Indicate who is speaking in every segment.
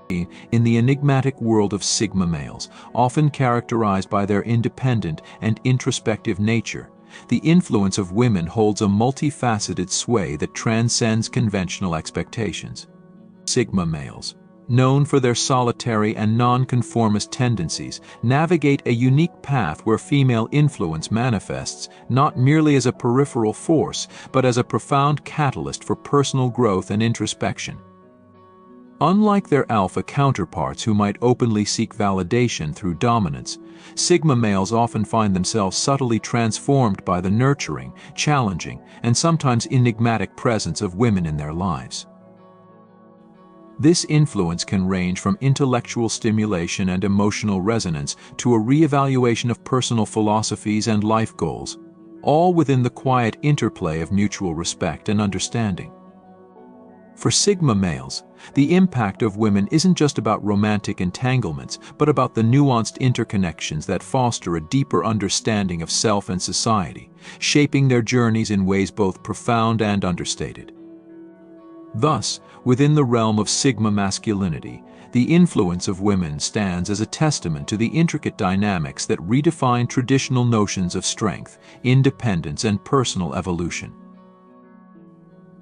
Speaker 1: in the enigmatic world of Sigma males, often characterized by their independent and introspective nature, the influence of women holds a multifaceted sway that transcends conventional expectations. Sigma males, known for their solitary and nonconformist tendencies, navigate a unique path where female influence manifests not merely as a peripheral force, but as a profound catalyst for personal growth and introspection. Unlike their alpha counterparts who might openly seek validation through dominance, Sigma males often find themselves subtly transformed by the nurturing, challenging, and sometimes enigmatic presence of women in their lives. This influence can range from intellectual stimulation and emotional resonance to a re-evaluation of personal philosophies and life goals, all within the quiet interplay of mutual respect and understanding. For Sigma males, the impact of women isn't just about romantic entanglements, but about the nuanced interconnections that foster a deeper understanding of self and society, shaping their journeys in ways both profound and understated. Thus, within the realm of Sigma masculinity, the influence of women stands as a testament to the intricate dynamics that redefine traditional notions of strength, independence, and personal evolution.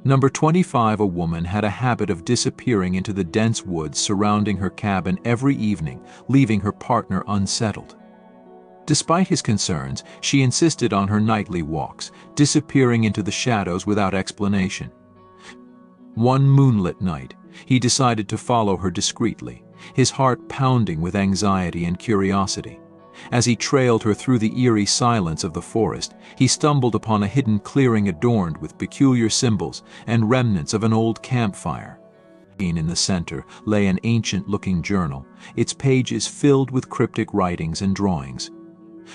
Speaker 1: Number 25. A woman had a habit of disappearing into the dense woods surrounding her cabin every evening, leaving her partner unsettled. Despite his concerns, she insisted on her nightly walks, disappearing into the shadows without explanation. One moonlit night, he decided to follow her discreetly, his heart pounding with anxiety and curiosity. As he trailed her through the eerie silence of the forest, he stumbled upon a hidden clearing adorned with peculiar symbols and remnants of an old campfire. In the center lay an ancient-looking journal, its pages filled with cryptic writings and drawings.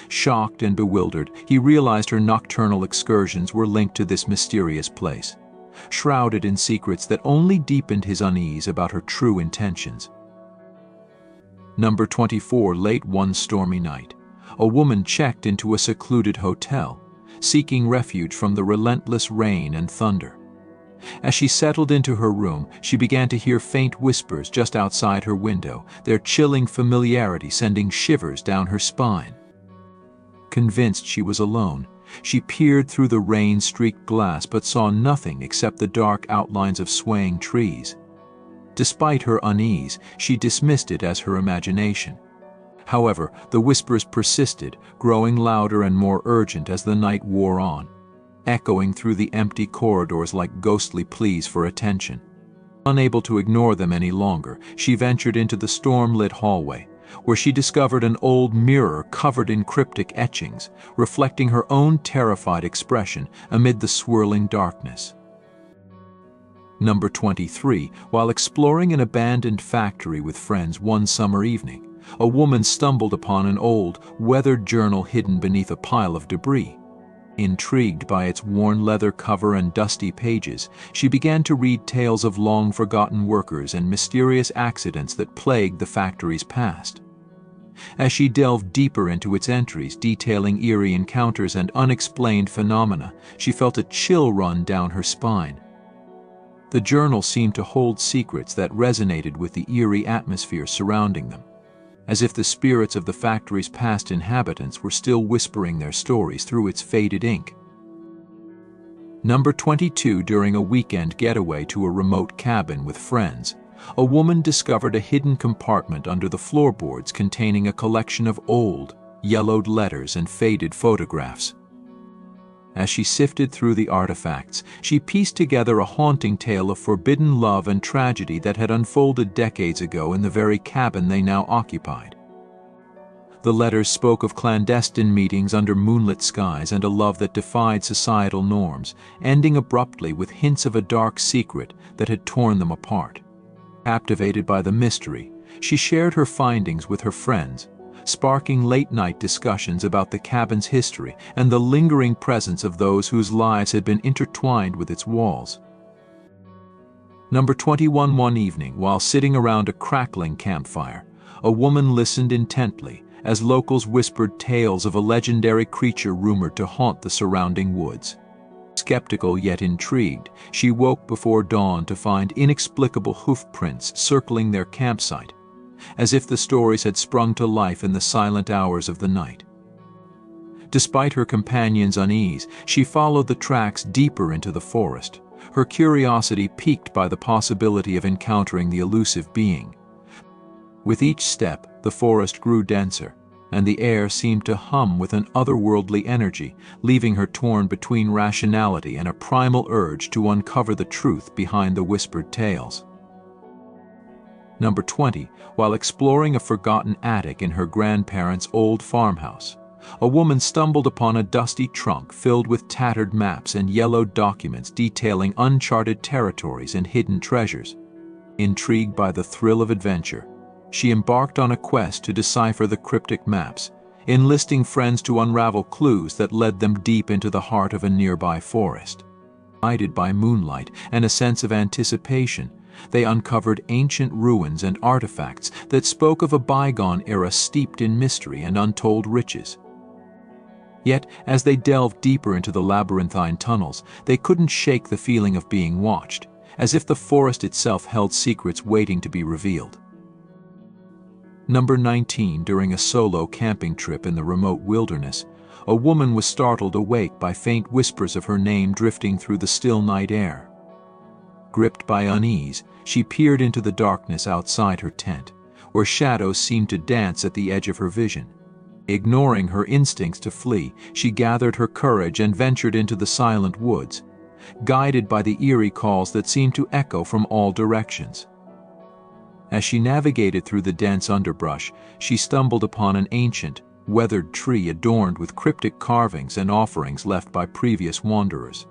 Speaker 1: Shocked and bewildered, he realized her nocturnal excursions were linked to this mysterious place, shrouded in secrets that only deepened his unease about her true intentions. Number 24. Late one stormy night, a woman checked into a secluded hotel, seeking refuge from the relentless rain and thunder. As she settled into her room, she began to hear faint whispers just outside her window, their chilling familiarity sending shivers down her spine. Convinced she was alone, she peered through the rain-streaked glass but saw nothing except the dark outlines of swaying trees. Despite her unease, she dismissed it as her imagination. However, the whispers persisted, growing louder and more urgent as the night wore on, echoing through the empty corridors like ghostly pleas for attention. Unable to ignore them any longer, she ventured into the storm-lit hallway, where she discovered an old mirror covered in cryptic etchings, reflecting her own terrified expression amid the swirling darkness. Number 23. While exploring an abandoned factory with friends one summer evening, a woman stumbled upon an old, weathered journal hidden beneath a pile of debris. Intrigued by its worn leather cover and dusty pages, she began to read tales of long-forgotten workers and mysterious accidents that plagued the factory's past. As she delved deeper into its entries, detailing eerie encounters and unexplained phenomena, she felt a chill run down her spine. The journal seemed to hold secrets that resonated with the eerie atmosphere surrounding them, as if the spirits of the factory's past inhabitants were still whispering their stories through its faded ink. Number 22. During a weekend getaway to a remote cabin with friends, a woman discovered a hidden compartment under the floorboards containing a collection of old, yellowed letters and faded photographs. As she sifted through the artifacts, she pieced together a haunting tale of forbidden love and tragedy that had unfolded decades ago in the very cabin they now occupied. The letters spoke of clandestine meetings under moonlit skies and a love that defied societal norms, ending abruptly with hints of a dark secret that had torn them apart. Captivated by the mystery, she shared her findings with her friends, sparking late-night discussions about the cabin's history and the lingering presence of those whose lives had been intertwined with its walls. Number 21. One evening, while sitting around a crackling campfire, a woman listened intently as locals whispered tales of a legendary creature rumored to haunt the surrounding woods. Skeptical yet intrigued, she woke before dawn to find inexplicable hoof prints circling their campsite, as if the stories had sprung to life in the silent hours of the night. Despite her companion's unease, she followed the tracks deeper into the forest, her curiosity piqued by the possibility of encountering the elusive being. With each step, the forest grew denser, and the air seemed to hum with an otherworldly energy, leaving her torn between rationality and a primal urge to uncover the truth behind the whispered tales. Number 20. While exploring a forgotten attic in her grandparents' old farmhouse, a woman stumbled upon a dusty trunk filled with tattered maps and yellowed documents detailing uncharted territories and hidden treasures. Intrigued by the thrill of adventure, she embarked on a quest to decipher the cryptic maps, enlisting friends to unravel clues that led them deep into the heart of a nearby forest. Guided by moonlight and a sense of anticipation, they uncovered ancient ruins and artifacts that spoke of a bygone era steeped in mystery and untold riches. Yet, as they delved deeper into the labyrinthine tunnels, they couldn't shake the feeling of being watched, as if the forest itself held secrets waiting to be revealed. Number 19. During a solo camping trip in the remote wilderness, a woman was startled awake by faint whispers of her name drifting through the still night air. Gripped by unease, she peered into the darkness outside her tent, where shadows seemed to dance at the edge of her vision. Ignoring her instincts to flee, she gathered her courage and ventured into the silent woods, guided by the eerie calls that seemed to echo from all directions. As she navigated through the dense underbrush, she stumbled upon an ancient, weathered tree adorned with cryptic carvings and offerings left by previous wanderers.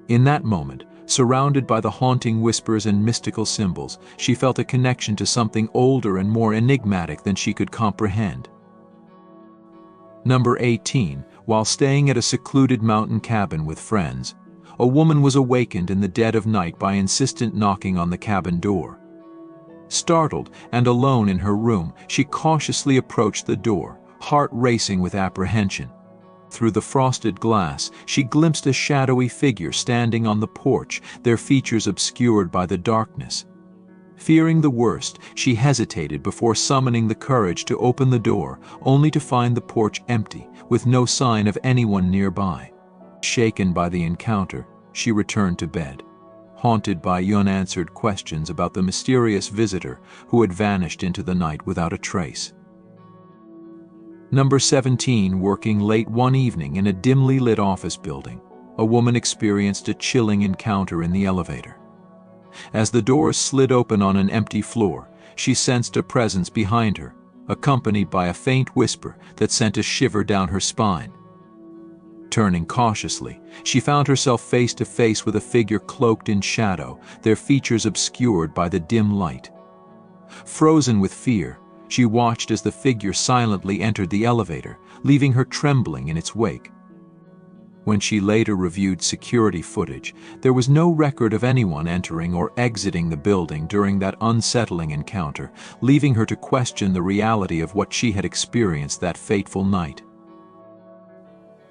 Speaker 1: In that moment, surrounded by the haunting whispers and mystical symbols, she felt a connection to something older and more enigmatic than she could comprehend. Number 18. While staying at a secluded mountain cabin with friends, a woman was awakened in the dead of night by insistent knocking on the cabin door. Startled and alone in her room, she cautiously approached the door, heart racing with apprehension. Through the frosted glass, she glimpsed a shadowy figure standing on the porch, their features obscured by the darkness. Fearing the worst, she hesitated before summoning the courage to open the door, only to find the porch empty, with no sign of anyone nearby. Shaken by the encounter, she returned to bed, haunted by unanswered questions about the mysterious visitor who had vanished into the night without a trace. Number 17. Working late one evening in a dimly lit office building, a woman experienced a chilling encounter in the elevator. As the doors slid open on an empty floor, she sensed a presence behind her, accompanied by a faint whisper that sent a shiver down her spine. Turning cautiously, she found herself face to face with a figure cloaked in shadow, their features obscured by the dim light. Frozen with fear, she watched as the figure silently entered the elevator, leaving her trembling in its wake. When she later reviewed security footage, there was no record of anyone entering or exiting the building during that unsettling encounter, leaving her to question the reality of what she had experienced that fateful night.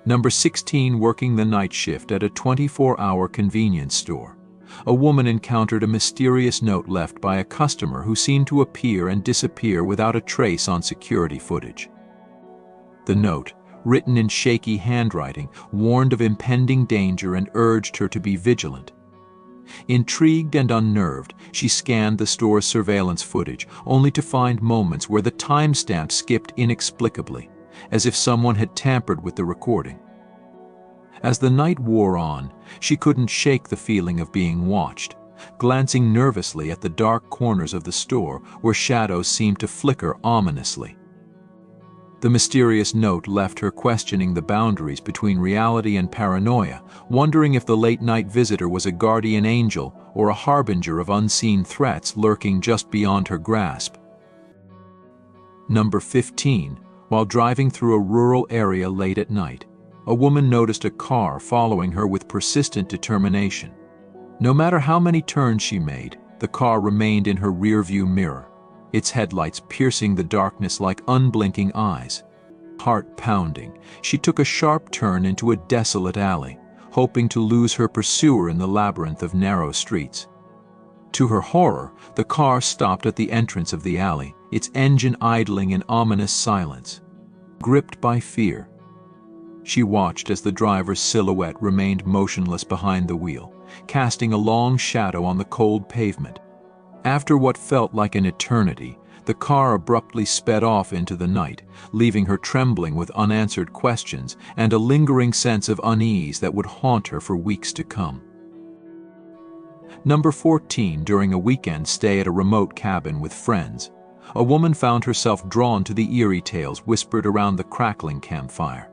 Speaker 1: Number 16. Working the night shift at a 24-hour convenience store, a woman encountered a mysterious note left by a customer who seemed to appear and disappear without a trace on security footage. The note, written in shaky handwriting, warned of impending danger and urged her to be vigilant. Intrigued and unnerved, she scanned the store's surveillance footage, only to find moments where the timestamp skipped inexplicably, as if someone had tampered with the recording. As the night wore on, she couldn't shake the feeling of being watched, glancing nervously at the dark corners of the store where shadows seemed to flicker ominously. The mysterious note left her questioning the boundaries between reality and paranoia, wondering if the late-night visitor was a guardian angel or a harbinger of unseen threats lurking just beyond her grasp. Number 15. While driving through a rural area late at night, a woman noticed a car following her with persistent determination. No matter how many turns she made, the car remained in her rearview mirror, its headlights piercing the darkness like unblinking eyes. Heart pounding, she took a sharp turn into a desolate alley, hoping to lose her pursuer in the labyrinth of narrow streets. To her horror, the car stopped at the entrance of the alley, its engine idling in ominous silence. Gripped by fear, she watched as the driver's silhouette remained motionless behind the wheel, casting a long shadow on the cold pavement. After what felt like an eternity, the car abruptly sped off into the night, leaving her trembling with unanswered questions and a lingering sense of unease that would haunt her for weeks to come. Number 14. During a weekend stay at a remote cabin with friends, a woman found herself drawn to the eerie tales whispered around the crackling campfire.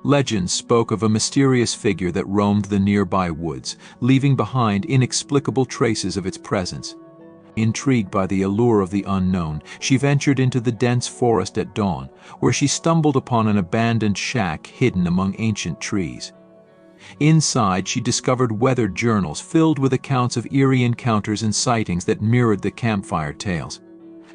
Speaker 1: Legends spoke of a mysterious figure that roamed the nearby woods, leaving behind inexplicable traces of its presence. Intrigued by the allure of the unknown, she ventured into the dense forest at dawn, where she stumbled upon an abandoned shack hidden among ancient trees. Inside, she discovered weathered journals filled with accounts of eerie encounters and sightings that mirrored the campfire tales.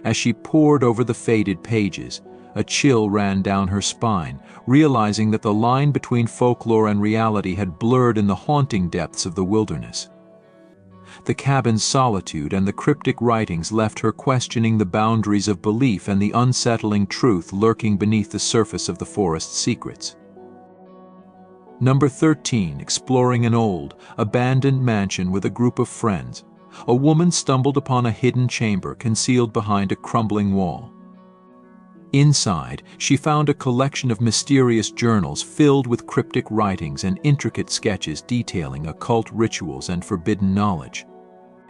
Speaker 1: As she pored over the faded pages, a chill ran down her spine, realizing that the line between folklore and reality had blurred in the haunting depths of the wilderness. The cabin's solitude and the cryptic writings left her questioning the boundaries of belief and the unsettling truth lurking beneath the surface of the forest's secrets. Number 13. Exploring an old, abandoned mansion with a group of friends, a woman stumbled upon a hidden chamber concealed behind a crumbling wall. Inside, she found a collection of mysterious journals filled with cryptic writings and intricate sketches detailing occult rituals and forbidden knowledge.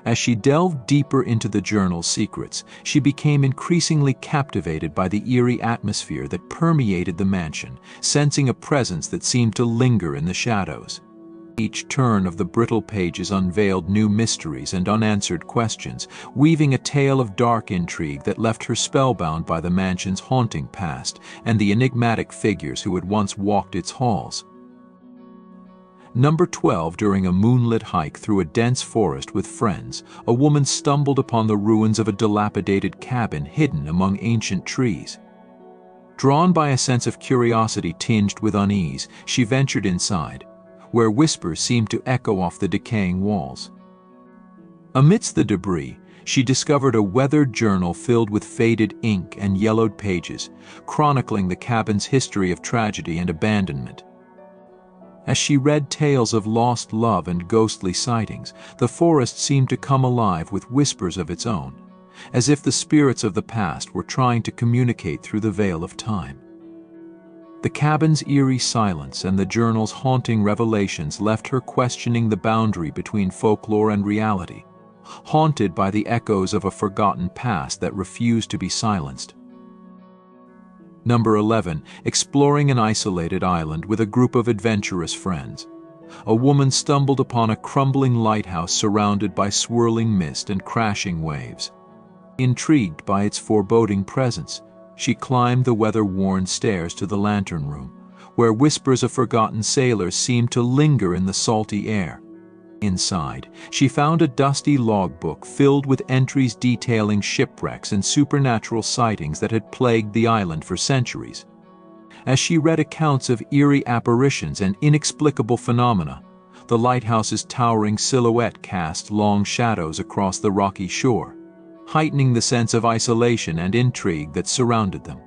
Speaker 1: As she delved deeper into the journal's secrets, she became increasingly captivated by the eerie atmosphere that permeated the mansion, sensing a presence that seemed to linger in the shadows. Each turn of the brittle pages unveiled new mysteries and unanswered questions, weaving a tale of dark intrigue that left her spellbound by the mansion's haunting past and the enigmatic figures who had once walked its halls. Number 12. During a moonlit hike through a dense forest with friends, a woman stumbled upon the ruins of a dilapidated cabin hidden among ancient trees. Drawn by a sense of curiosity tinged with unease, she ventured inside, where whispers seemed to echo off the decaying walls. Amidst the debris, she discovered a weathered journal filled with faded ink and yellowed pages, chronicling the cabin's history of tragedy and abandonment. As she read tales of lost love and ghostly sightings, the forest seemed to come alive with whispers of its own, as if the spirits of the past were trying to communicate through the veil of time. The cabin's eerie silence and the journal's haunting revelations left her questioning the boundary between folklore and reality, haunted by the echoes of a forgotten past that refused to be silenced. Number 11. Exploring an isolated island with a group of adventurous friends, a woman stumbled upon a crumbling lighthouse surrounded by swirling mist and crashing waves. Intrigued by its foreboding presence, she climbed the weather-worn stairs to the lantern room, where whispers of forgotten sailors seemed to linger in the salty air. Inside, she found a dusty logbook filled with entries detailing shipwrecks and supernatural sightings that had plagued the island for centuries. As she read accounts of eerie apparitions and inexplicable phenomena, the lighthouse's towering silhouette cast long shadows across the rocky shore, heightening the sense of isolation and intrigue that surrounded them.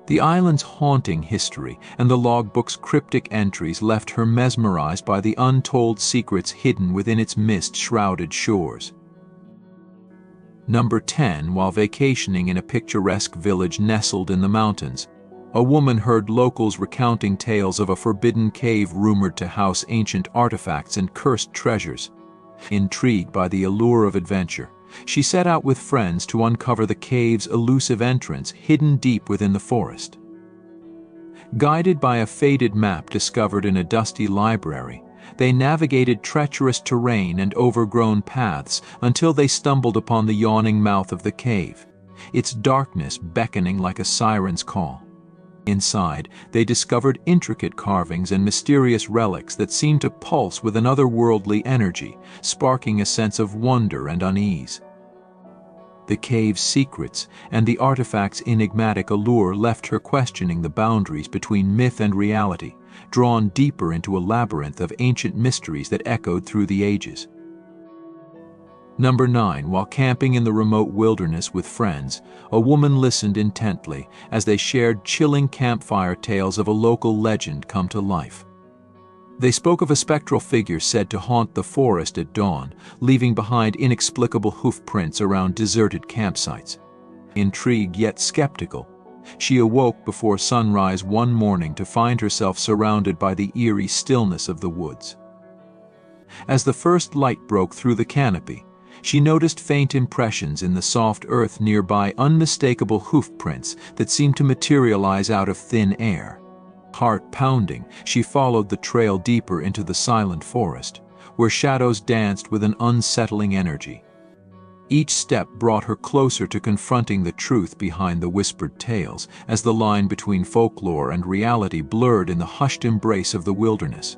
Speaker 1: The island's haunting history and the logbook's cryptic entries left her mesmerized by the untold secrets hidden within its mist-shrouded shores. Number 10. While vacationing in a picturesque village nestled in the mountains, a woman heard locals recounting tales of a forbidden cave rumored to house ancient artifacts and cursed treasures. Intrigued by the allure of adventure, she set out with friends to uncover the cave's elusive entrance hidden deep within the forest. Guided by a faded map discovered in a dusty library, they navigated treacherous terrain and overgrown paths until they stumbled upon the yawning mouth of the cave, its darkness beckoning like a siren's call. Inside, they discovered intricate carvings and mysterious relics that seemed to pulse with an otherworldly energy, sparking a sense of wonder and unease. The cave's secrets and the artifact's enigmatic allure left her questioning the boundaries between myth and reality, drawn deeper into a labyrinth of ancient mysteries that echoed through the ages. Number 9. While camping in the remote wilderness with friends, a woman listened intently as they shared chilling campfire tales of a local legend come to life. They spoke of a spectral figure said to haunt the forest at dawn, leaving behind inexplicable hoof prints around deserted campsites. Intrigued yet skeptical, she awoke before sunrise one morning to find herself surrounded by the eerie stillness of the woods. As the first light broke through the canopy, she noticed faint impressions in the soft earth nearby, unmistakable hoof prints that seemed to materialize out of thin air. Heart pounding, she followed the trail deeper into the silent forest, where shadows danced with an unsettling energy. Each step brought her closer to confronting the truth behind the whispered tales, as the line between folklore and reality blurred in the hushed embrace of the wilderness.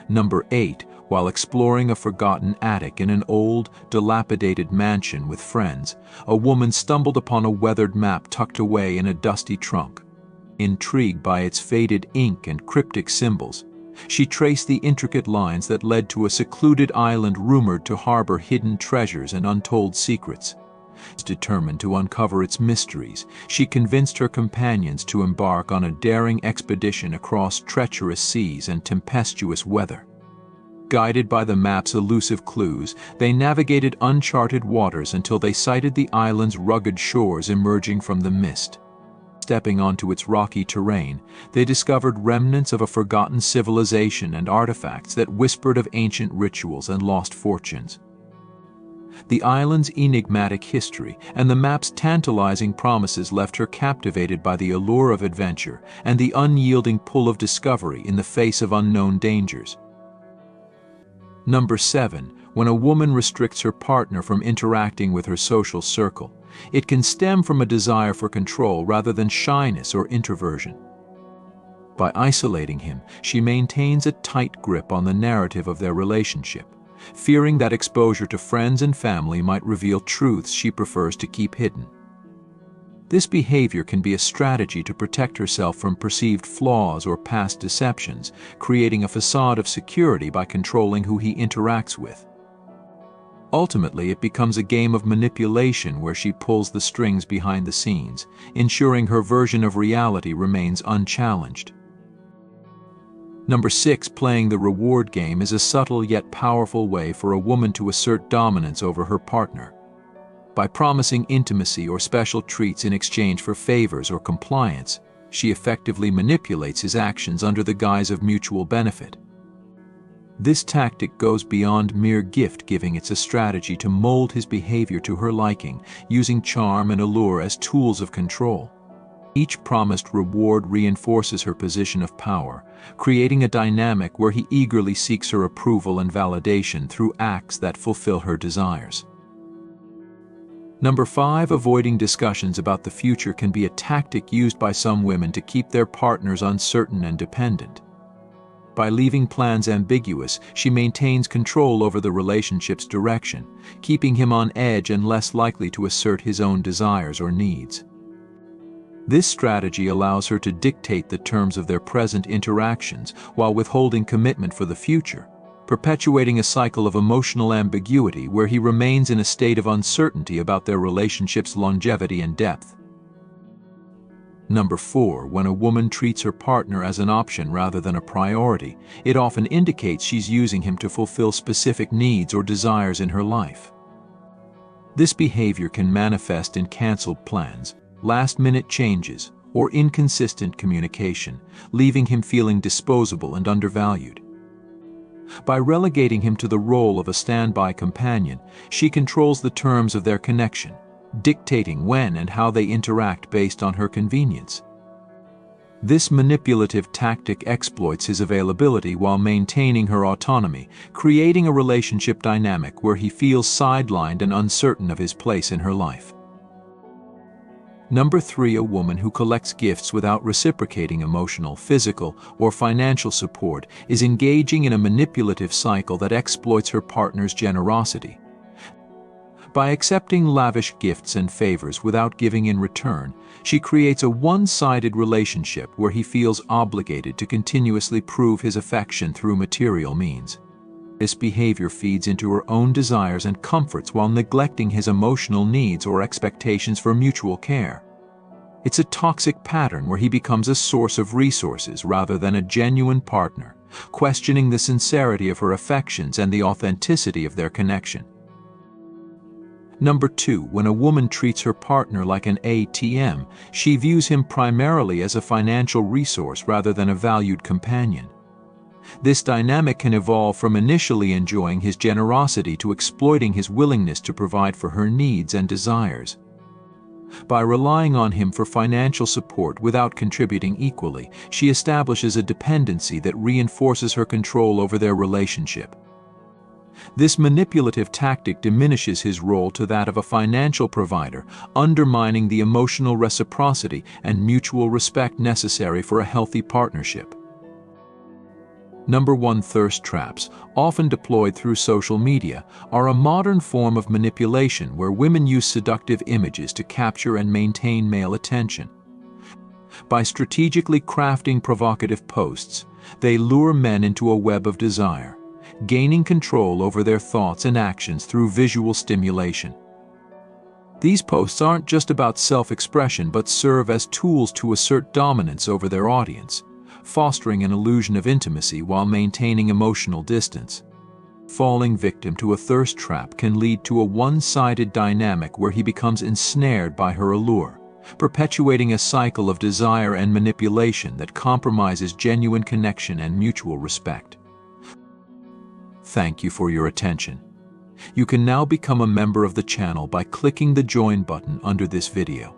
Speaker 1: Number 8. While exploring a forgotten attic in an old, dilapidated mansion with friends, a woman stumbled upon a weathered map tucked away in a dusty trunk. Intrigued by its faded ink and cryptic symbols, she traced the intricate lines that led to a secluded island rumored to harbor hidden treasures and untold secrets. Determined to uncover its mysteries, she convinced her companions to embark on a daring expedition across treacherous seas and tempestuous weather. Guided by the map's elusive clues, they navigated uncharted waters until they sighted the island's rugged shores emerging from the mist. Stepping onto its rocky terrain, they discovered remnants of a forgotten civilization and artifacts that whispered of ancient rituals and lost fortunes. The island's enigmatic history and the map's tantalizing promises left her captivated by the allure of adventure and the unyielding pull of discovery in the face of unknown dangers. Number 7. When a woman restricts her partner from interacting with her social circle, it can stem from a desire for control rather than shyness or introversion. By isolating him, she maintains a tight grip on the narrative of their relationship, fearing that exposure to friends and family might reveal truths she prefers to keep hidden. This behavior can be a strategy to protect herself from perceived flaws or past deceptions, creating a facade of security by controlling who he interacts with. Ultimately, it becomes a game of manipulation where she pulls the strings behind the scenes, ensuring her version of reality remains unchallenged. Number 6. Playing the reward game is a subtle yet powerful way for a woman to assert dominance over her partner. By promising intimacy or special treats in exchange for favors or compliance, she effectively manipulates his actions under the guise of mutual benefit. This tactic goes beyond mere gift-giving. It's a strategy to mold his behavior to her liking, using charm and allure as tools of control. Each promised reward reinforces her position of power, creating a dynamic where he eagerly seeks her approval and validation through acts that fulfill her desires. Number 5. Avoiding discussions about the future can be a tactic used by some women to keep their partners uncertain and dependent. By leaving plans ambiguous, she maintains control over the relationship's direction, keeping him on edge and less likely to assert his own desires or needs. This strategy allows her to dictate the terms of their present interactions while withholding commitment for the future, perpetuating a cycle of emotional ambiguity where he remains in a state of uncertainty about their relationship's longevity and depth. Number 4. When a woman treats her partner as an option rather than a priority, it often indicates she's using him to fulfill specific needs or desires in her life. This behavior can manifest in canceled plans, last-minute changes, or inconsistent communication, leaving him feeling disposable and undervalued. By relegating him to the role of a standby companion, she controls the terms of their connection, dictating when and how they interact based on her convenience. This manipulative tactic exploits his availability while maintaining her autonomy, creating a relationship dynamic where he feels sidelined and uncertain of his place in her life. Number 3. A woman who collects gifts without reciprocating emotional, physical, or financial support is engaging in a manipulative cycle that exploits her partner's generosity. By accepting lavish gifts and favors without giving in return, she creates a one-sided relationship where he feels obligated to continuously prove his affection through material means. This behavior feeds into her own desires and comforts while neglecting his emotional needs or expectations for mutual care. It's a toxic pattern where he becomes a source of resources rather than a genuine partner, questioning the sincerity of her affections and the authenticity of their connection. Number 2, when a woman treats her partner like an ATM, she views him primarily as a financial resource rather than a valued companion. This dynamic can evolve from initially enjoying his generosity to exploiting his willingness to provide for her needs and desires. By relying on him for financial support without contributing equally, she establishes a dependency that reinforces her control over their relationship. This manipulative tactic diminishes his role to that of a financial provider, undermining the emotional reciprocity and mutual respect necessary for a healthy partnership. Number 1, thirst traps, often deployed through social media, are a modern form of manipulation where women use seductive images to capture and maintain male attention. By strategically crafting provocative posts, they lure men into a web of desire, gaining control over their thoughts and actions through visual stimulation. These posts aren't just about self-expression but serve as tools to assert dominance over their audience, fostering an illusion of intimacy while maintaining emotional distance. Falling victim to a thirst trap can lead to a one-sided dynamic where he becomes ensnared by her allure, perpetuating a cycle of desire and manipulation that compromises genuine connection and mutual respect. Thank you for your attention. You can now become a member of the channel by clicking the Join button under this video.